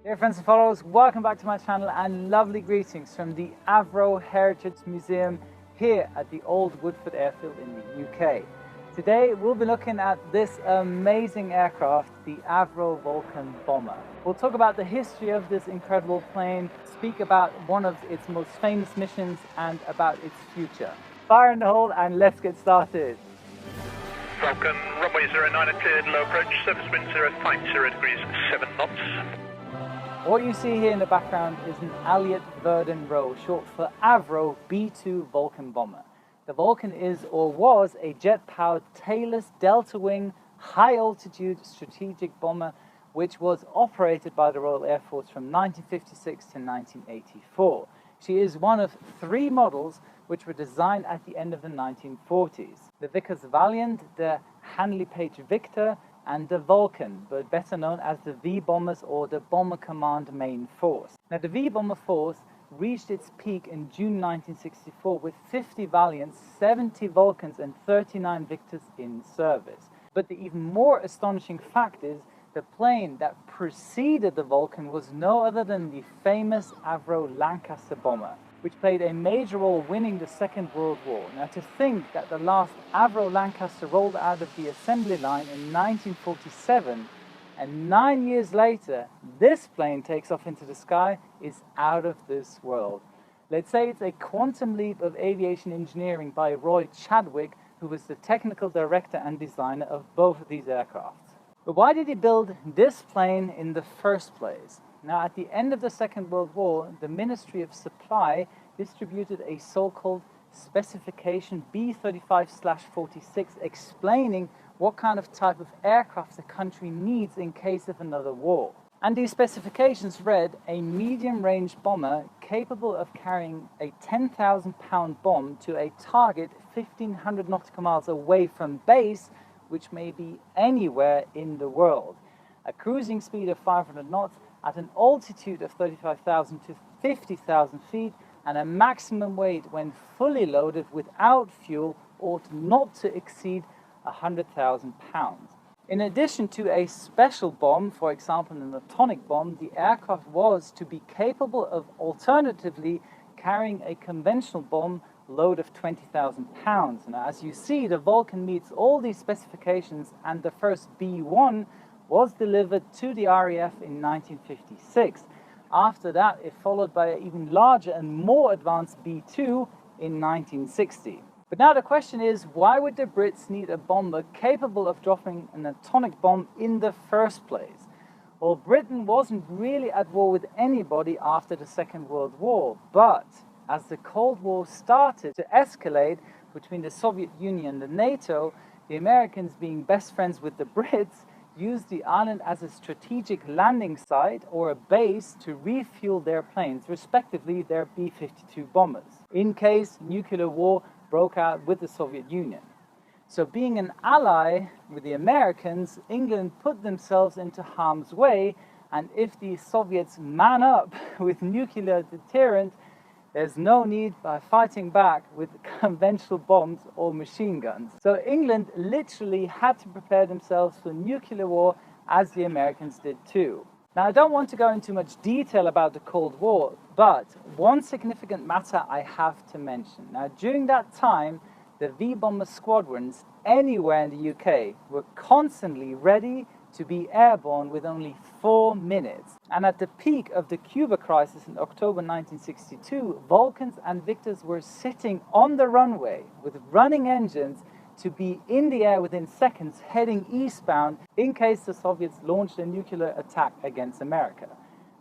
Dear friends and followers, welcome back to my channel and lovely greetings from the AVRO Heritage Museum here at the Old Woodford Airfield in the UK. Today we'll be looking at this amazing aircraft, the AVRO Vulcan bomber. We'll talk about the history of this incredible plane, speak about one of its most famous missions and about its future. Fire in the hole and let's get started. Vulcan, runway 09 cleared, low approach, surface wind 050 degrees, 7 knots. What you see here in the background is an Alliot Verdon row, short for AVRO B-2 Vulcan bomber. The Vulcan is or was a jet-powered tailless delta-wing, high-altitude strategic bomber which was operated by the Royal Air Force from 1956 to 1984. She is one of 3 models which were designed at the end of the 1940s. The Vickers Valiant, the Handley Page Victor, and the Vulcan, but better known as the V-Bombers or the Bomber Command Main Force. Now the V-Bomber Force reached its peak in June 1964 with 50 Valiants, 70 Vulcans and 39 Victors in service. But the even more astonishing fact is the plane that preceded the Vulcan was no other than the famous AVRO Lancaster bomber, which played a major role winning the Second World War. Now to think that the last AVRO Lancaster rolled out of the assembly line in 1947 and 9 years later this plane takes off into the sky is out of this world. Let's say it's a quantum leap of aviation engineering by Roy Chadwick, who was the technical director and designer of both of these aircraft. But why did he build this plane in the first place? Now, at the end of the Second World War, the Ministry of Supply distributed a so-called specification B35/46 explaining what kind of type of aircraft the country needs in case of another war. And these specifications read a medium-range bomber capable of carrying a 10,000-pound bomb to a target 1,500 nautical miles away from base, which may be anywhere in the world. A cruising speed of 500 knots at an altitude of 35,000 to 50,000 feet, and a maximum weight when fully loaded without fuel ought not to exceed 100,000 pounds. In addition to a special bomb, for example an atomic bomb, the aircraft was to be capable of alternatively carrying a conventional bomb load of 20,000 pounds. Now, as you see, the Vulcan meets all these specifications, and the first B-1 was delivered to the RAF in 1956. After that, it followed by an even larger and more advanced B-2 in 1960. But now the question is, why would the Brits need a bomber capable of dropping an atomic bomb in the first place? Well, Britain wasn't really at war with anybody after the Second World War, but as the Cold War started to escalate between the Soviet Union and NATO, the Americans, being best friends with the Brits, used the island as a strategic landing site or a base to refuel their planes, respectively their B-52 bombers, in case nuclear war broke out with the Soviet Union. So being an ally with the Americans, England put themselves into harm's way, and if the Soviets man up with nuclear deterrent, there's no need by fighting back with conventional bombs or machine guns. So England literally had to prepare themselves for nuclear war, as the Americans did too. Now, I don't want to go into much detail about the Cold War, but one significant matter I have to mention. Now, during that time, the V-bomber squadrons anywhere in the UK were constantly ready to be airborne with only 4 minutes. And at the peak of the Cuba crisis in October 1962, Vulcans and Victors were sitting on the runway with running engines to be in the air within seconds, heading eastbound in case the Soviets launched a nuclear attack against America.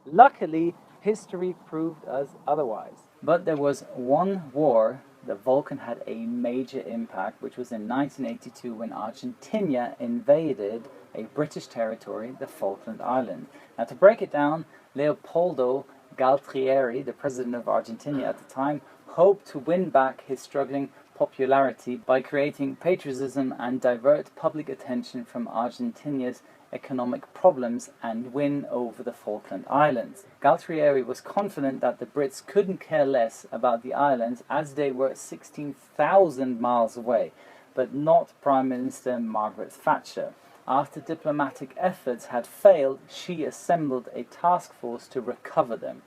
Luckily, history proved us otherwise. But there was one war the Vulcan had a major impact, which was in 1982 when Argentina invaded a British territory, the Falkland Islands. Now, to break it down, Leopoldo Galtieri, the president of Argentina at the time, hoped to win back his struggling popularity by creating patriotism and divert public attention from Argentina's economic problems and win over the Falkland Islands. Galtieri was confident that the Brits couldn't care less about the islands as they were 16,000 miles away, but not Prime Minister Margaret Thatcher. After diplomatic efforts had failed, she assembled a task force to recover them.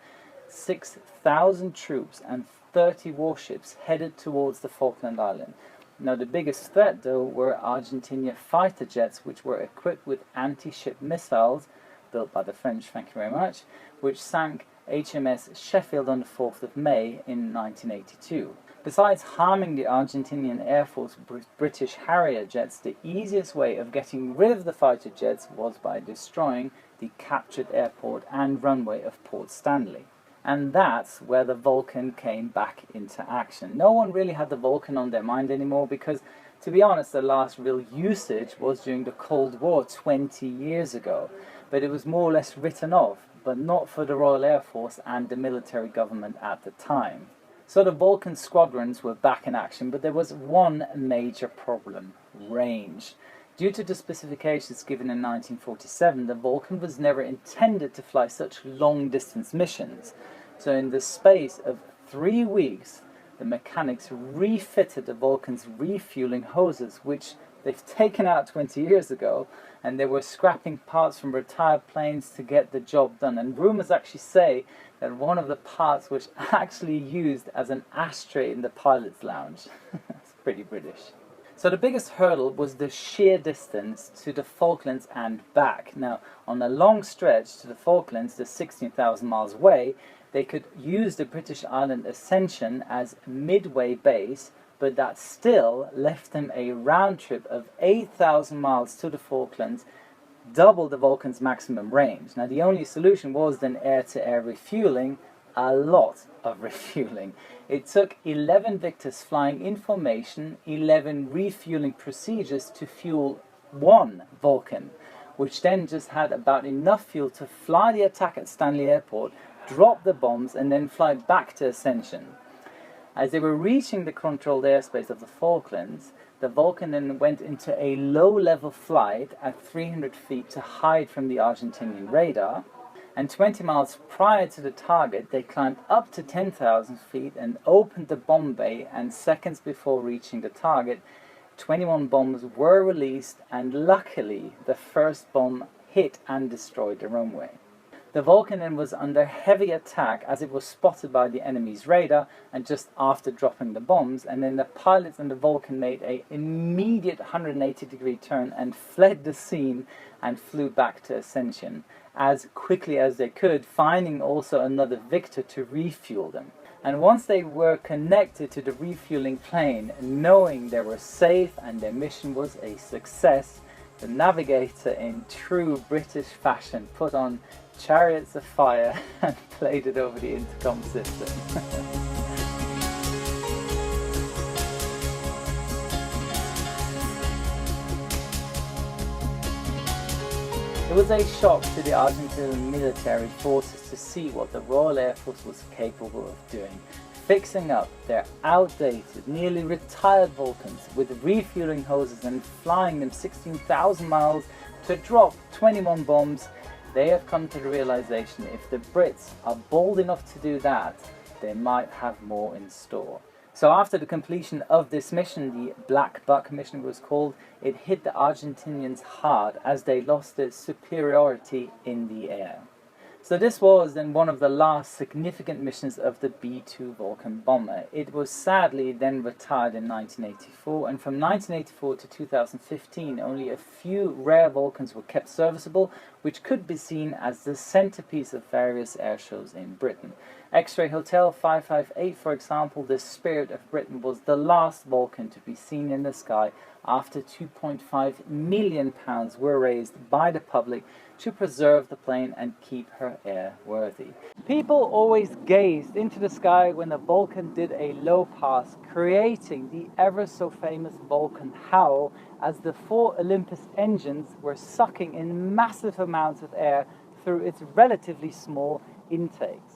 6,000 troops and 30 warships headed towards the Falkland Island. Now the biggest threat though were Argentinian fighter jets, which were equipped with anti-ship missiles, built by the French, thank you very much, which sank HMS Sheffield on the 4th of May in 1982. Besides harming the Argentinian Air Force British Harrier jets, the easiest way of getting rid of the fighter jets was by destroying the captured airport and runway of Port Stanley. And that's where the Vulcan came back into action. No one really had the Vulcan on their mind anymore because, to be honest, the last real usage was during the Cold War 20 years ago. But it was more or less written off, but not for the Royal Air Force and the military government at the time. So the Vulcan squadrons were back in action, but there was one major problem: range. Due to the specifications given in 1947, the Vulcan was never intended to fly such long-distance missions. So in the space of 3 weeks, the mechanics refitted the Vulcan's refueling hoses, which they've taken out 20 years ago, and they were scrapping parts from retired planes to get the job done. And rumors actually say that one of the parts was actually used as an ashtray in the pilot's lounge. It's pretty British. So the biggest hurdle was the sheer distance to the Falklands and back. Now, on a long stretch to the Falklands, the 16,000 miles away, they could use the British Island Ascension as midway base, but that still left them a round trip of 8,000 miles to the Falklands, double the Vulcan's maximum range. Now, the only solution was then air-to-air refueling, a lot of refueling. It took 11 Victors flying in formation, 11 refueling procedures to fuel one Vulcan, which then just had about enough fuel to fly the attack at Stanley Airport, drop the bombs, and then fly back to Ascension. As they were reaching the controlled airspace of the Falklands, the Vulcan then went into a low-level flight at 300 feet to hide from the Argentinian radar, and 20 miles prior to the target, they climbed up to 10,000 feet and opened the bomb bay, and seconds before reaching the target, 21 bombs were released, and luckily, the first bomb hit and destroyed the runway. The Vulcan then was under heavy attack as it was spotted by the enemy's radar and just after dropping the bombs, and then the pilots and the Vulcan made an immediate 180-degree turn and fled the scene and flew back to Ascension as quickly as they could, finding also another Victor to refuel them. And once they were connected to the refueling plane, knowing they were safe and their mission was a success, the navigator, in true British fashion, put on Chariots of Fire and played it over the intercom system. It was a shock to the Argentine military forces to see what the Royal Air Force was capable of doing, fixing up their outdated, nearly retired Vulcans with refueling hoses and flying them 16,000 miles to drop 21 bombs. They have come to the realization if the Brits are bold enough to do that, they might have more in store. So after the completion of this mission, the Black Buck mission was called, it hit the Argentinians hard as they lost their superiority in the air. So this was then one of the last significant missions of the B-2 Vulcan bomber. It was sadly then retired in 1984, and from 1984 to 2015 only a few rare Vulcans were kept serviceable, which could be seen as the centerpiece of various air shows in Britain. X-Ray Hotel 558, for example, the Spirit of Britain, was the last Vulcan to be seen in the sky after £2.5 million were raised by the public to preserve the plane and keep her airworthy. People always gazed into the sky when the Vulcan did a low pass, creating the ever so famous Vulcan howl as the 4 Olympus engines were sucking in massive amounts of air through its relatively small intakes.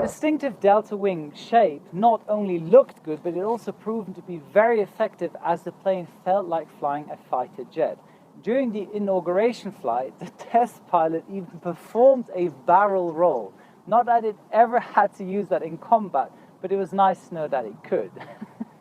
Distinctive delta wing shape not only looked good, but it also proved to be very effective as the plane felt like flying a fighter jet. During the inauguration flight, the test pilot even performed a barrel roll. Not that it ever had to use that in combat, but it was nice to know that it could.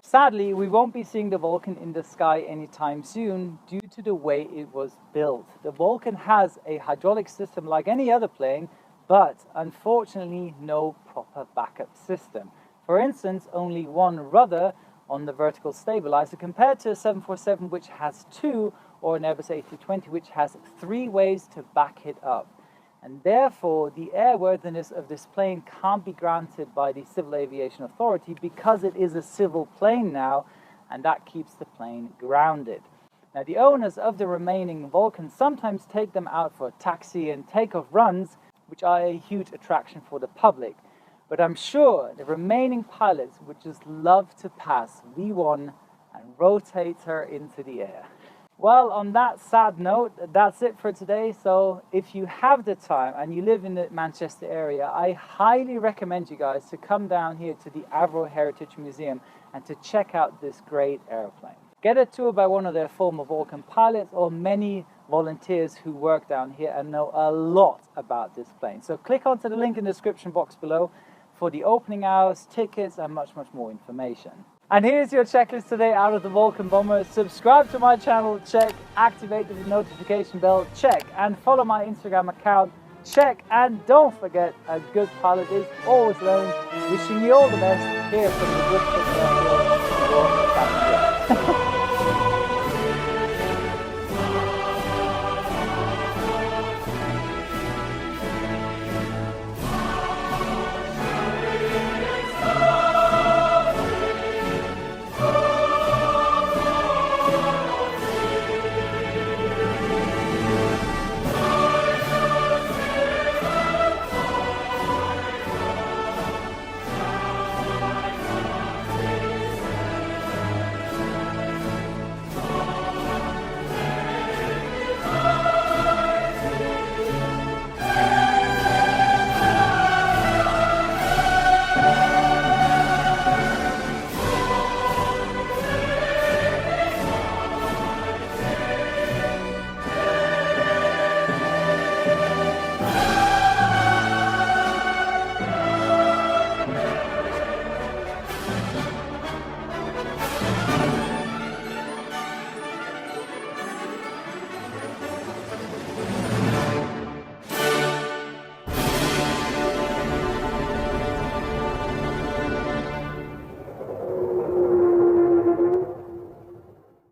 Sadly, we won't be seeing the Vulcan in the sky anytime soon due to the way it was built. The Vulcan has a hydraulic system like any other plane, but unfortunately no proper backup system. For instance, only one rudder on the vertical stabilizer compared to a 747 which has two, or an Airbus A320 which has three ways to back it up. And therefore the airworthiness of this plane can't be granted by the Civil Aviation Authority because it is a civil plane now, and that keeps the plane grounded. Now the owners of the remaining Vulcans sometimes take them out for taxi and takeoff runs, which are a huge attraction for the public. But I'm sure the remaining pilots would just love to pass V1 and rotate her into the air. Well, on that sad note, that's it for today. So if you have the time and you live in the Manchester area, I highly recommend you guys to come down here to the AVRO Heritage Museum and to check out this great airplane. Get a tour by one of their former Vulcan pilots or many volunteers who work down here and know a lot about this plane. So click onto the link in the description box below for the opening hours, tickets and much more information. And here's your checklist today out of the Vulcan bomber. Subscribe to my channel, check. Activate the notification bell, check. And follow my Instagram account, check. And don't forget, a good pilot is always learning. Wishing you all the best here from the Good Airfield.